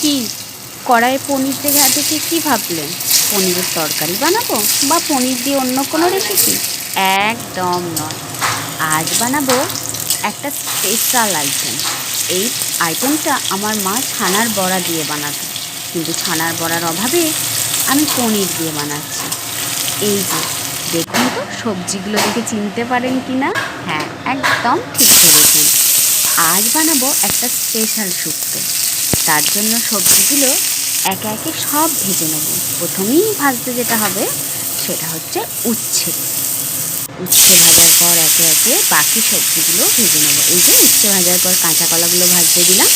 কি কড়াইয়ে পনির দেখে কি ভাবলেন? পনিরের তরকারি বানাবো বা পনির দিয়ে অন্য কোনো রেসিপি? একদম নয়। আজ বানাবো একটা স্পেশাল আইটেম। এই আইটেমটা আমার মা ছানার বড়া দিয়ে বানাতো, কিন্তু ছানার বড়ার অভাবে আমি পনির দিয়ে বানাচ্ছি। এই যে দেখুন তো, সবজিগুলো দেখে চিনতে পারেন কি না? হ্যাঁ, একদম ঠিক ধরেছেন। আজ বানাবো একটা স্পেশাল শুক্তো। তার জন্য সবজিগুলো একে একে সব ভেজে নেব। প্রথমেই ভাজতে যেটা হবে সেটা হচ্ছে উচ্ছে। উচ্ছে ভাজার পর একে একে বাকি সবজিগুলো ভেজে নেব। এই যে উচ্ছে ভাজার পর কাঁচা কলাগুলো ভাজতে দিলাম।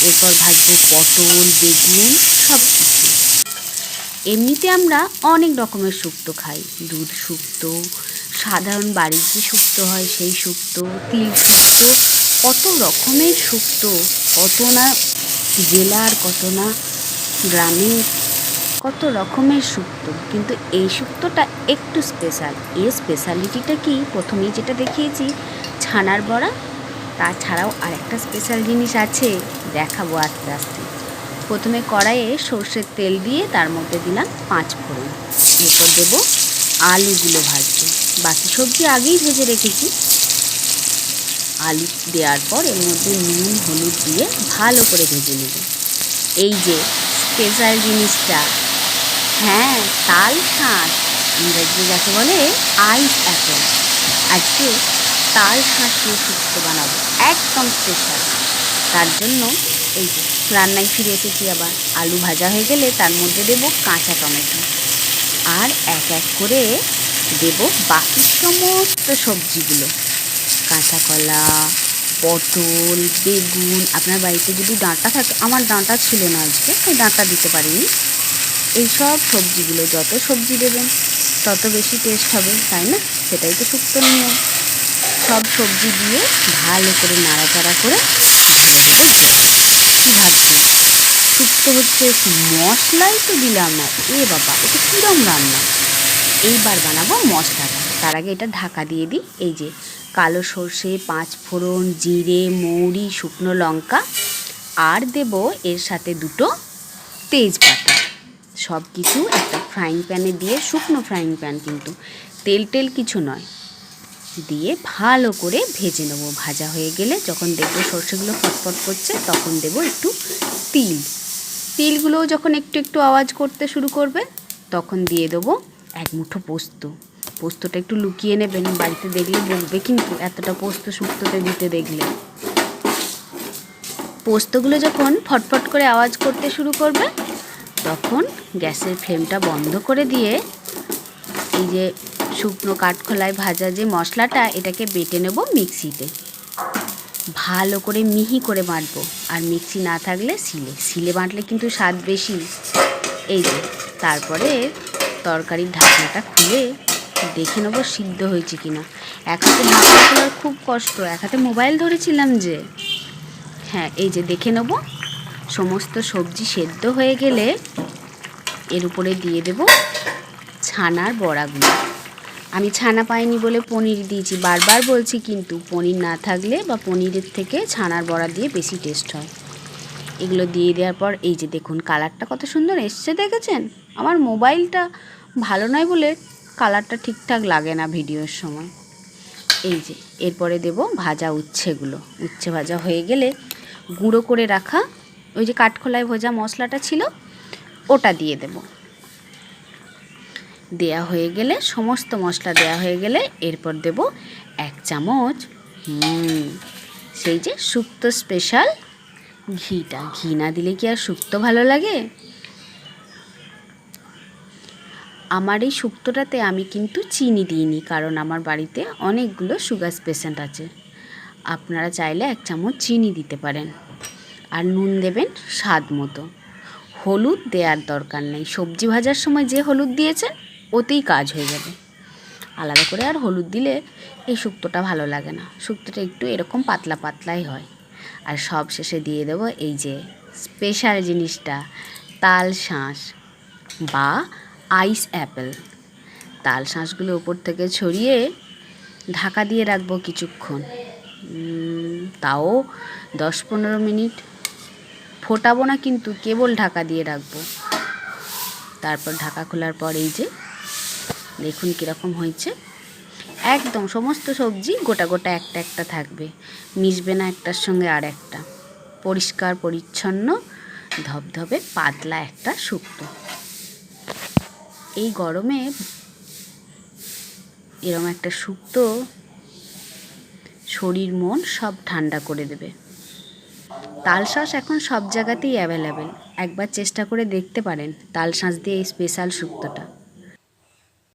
এরপর ভাজবো পটল, বেগুন, সব কিছু। এমনিতে আমরা অনেক রকমের শুক্তো খাই। দুধ শুক্তো, সাধারণ বাড়ির যে শুক্তো হয় সেই শুক্তো, তিল শুক্তো, কত রকমের শুক্তো, কত না জেলার, কত না গ্রামের, কত রকমের শুক্তো। কিন্তু এই শুক্তোটা একটু স্পেশাল। এর স্পেশালিটিটা কি? প্রথমেই যেটা দেখিয়েছি ছানার বড়া, তাছাড়াও আরেকটা স্পেশাল জিনিস আছে, দেখাবো আস্তে আস্তে। প্রথমে কড়াইয়ে সর্ষের তেল দিয়ে তার মধ্যে দিলাম 5 ফোড়ন। এরপর দেবো আলুগুলো ভাজবো। বাকি সবজি আগেই ভেজে রেখেছি। আলু দেওয়ার পর এর মধ্যে নুন হলুদ দিয়ে ভালো করে ভেজে নেব। এই যে স্পেশাল জিনিসটা, হ্যাঁ, তাল শাঁস, ইংরেজি যাকে বলে আইস অ্যাপেল। আজকে তাল শাঁস দিয়ে শুক্তো বানাবো, একদম স্পেশাল। তার জন্য এই যে রান্নায় ফিরে এসেছি আবার। আলু ভাজা হয়ে গেলে তার মধ্যে দেব কাঁচা টমেটো, আর এক এক করে দেব বাকি সমস্ত সবজিগুলো। কাঁচা কলা, পটল, বেগুন। আপনার বাড়িতে যদি ডাঁটা থাকে, আমার ডাঁটা ছিল না আজকে, তাই ডাঁটা দিতে পারিনি। এই সব সবজিগুলো, যত সবজি দেবেন তত বেশি টেস্ট হবে, তাই না? সেটাই তো শুক্তোর নিয়ম। সব সবজি দিয়ে ভালো করে নাড়াচাড়া করে ঢেলে দেবো জল। কী ভাবছেন শুক্তো হচ্ছে, মশলাই তো দিলাম না? এ বাবা, এটা কীরম রান্না! এইবার বানাবো মশলাটা। তার আগে এটা ঢাকা দিয়ে দিই। এই যে কালো সর্ষে, 5 ফোড়ন, জিরে, মৌরি, শুকনো লঙ্কা, আর দেব এর সাথে 2টো তেজপাতা। সব কিছু একটা ফ্রাইং প্যানে দিয়ে, শুকনো ফ্রাইং প্যান কিন্তু, তেল কিছু নয়, দিয়ে ভালো করে ভেজে নেব। ভাজা হয়ে গেলে যখন দেখবো সর্ষেগুলো ফটফট করছে, তখন দেব একটু তিল। তিলগুলোও যখন একটু একটু আওয়াজ করতে শুরু করবে, তখন দিয়ে দেবো 1 মুঠো পোস্ত। পোস্তটা একটু লুকিয়ে নেবেন, বাড়িতে দেখলে বলবে কিন্তু এতটা পোস্ত শুক্তোতে দিতে দেখলে। পোস্তগুলো যখন ফটফট করে আওয়াজ করতে শুরু করবে, তখন গ্যাসের ফ্লেমটা বন্ধ করে দিয়ে এই যে শুকনো কাঠখোলায় ভাজা যে মশলাটা, এটাকে বেটে নেব মিক্সিতে। ভালো করে মিহি করে বাটবো। আর মিক্সি না থাকলে শিলে বাটলে কিন্তু স্বাদ বেশি। এই যে তারপরে তরকারির ঢাকনাটা খুলে দেখে নেবো সিদ্ধ হয়েছে কিনা। এক হাতে ঢাকনা খোলার খুব কষ্ট, এক হাতে মোবাইল ধরেছিলাম যে। হ্যাঁ, এই যে দেখে নেবো সমস্ত সবজি সেদ্ধ হয়ে গেলে এর উপরে দিয়ে দেব ছানার বড়াগুলো। আমি ছানা পাইনি বলে পনির দিয়েছি, বারবার বলছি, কিন্তু পনির না থাকলে বা পনিরের থেকে ছানার বড়া দিয়ে বেশি টেস্ট হয়। এগুলো দিয়ে দেওয়ার পর এই যে দেখুন কালারটা কত সুন্দর এসছে, দেখেছেন? আমার মোবাইলটা ভালো নয় বলে কালারটা ঠিকঠাক লাগে না ভিডিওর সময়। এই যে এরপরে দেব ভাজা উচ্ছেগুলো। উচ্ছে ভাজা হয়ে গেলে গুঁড়ো করে রাখা ওই যে কাঠখোলায় ভাজা মশলাটা ছিল, ওটা দিয়ে দেব। দেয়া হয়ে গেলে, সমস্ত মশলা দেয়া হয়ে গেলে এরপর দেব 1 চামচ সেই যে শুক্তো স্পেশাল ঘিটা। ঘি না দিলে কি আর শুক্তো ভালো লাগে? আমার এই শুক্তোটাতে আমি কিন্তু চিনি দিইনি, কারণ আমার বাড়িতে অনেকগুলো সুগার পেশেন্ট আছে। আপনারা চাইলে 1 চামচ চিনি দিতে পারেন। আর নুন দেবেন স্বাদ মতো। হলুদ দেওয়ার দরকার নেই, সবজি ভাজার সময় যে হলুদ দিয়েছেন ওতেই কাজ হয়ে যাবে। আলাদা করে আর হলুদ দিলে এই শুক্তোটা ভালো লাগে না। শুক্তোটা একটু এরকম পাতলা পাতলাই হয়। আর সব শেষে দিয়ে দেবো এই যে স্পেশাল জিনিসটা, তাল শাঁস বা আইস অ্যাপেল। তাল শাঁসগুলো উপর থেকে ছড়িয়ে ঢাকা দিয়ে রাখবো কিছুক্ষণ, তাও 10-15 মিনিট। ফোটাবো না, কিন্তু কেবল ঢাকা দিয়ে রাখবো। তারপর ঢাকা খোলার পর এই যে দেখুন কীরকম হয়েছে। একদম সমস্ত সবজি গোটা গোটা একটা একটা থাকবে, মিশবে না একটার সঙ্গে আর একটা। পরিষ্কার পরিচ্ছন্ন ধবধবে পাতলা একটা শুক্তো। এই গরমে এরম একটা শুক্তো শরীর মন সব ঠান্ডা করে দেবে। তালশাঁস এখন সব জায়গাতেই অ্যাভেলেবেল, একবার চেষ্টা করে দেখতে পারেন তালশাঁস দিয়ে এই স্পেশাল শুক্তোটা।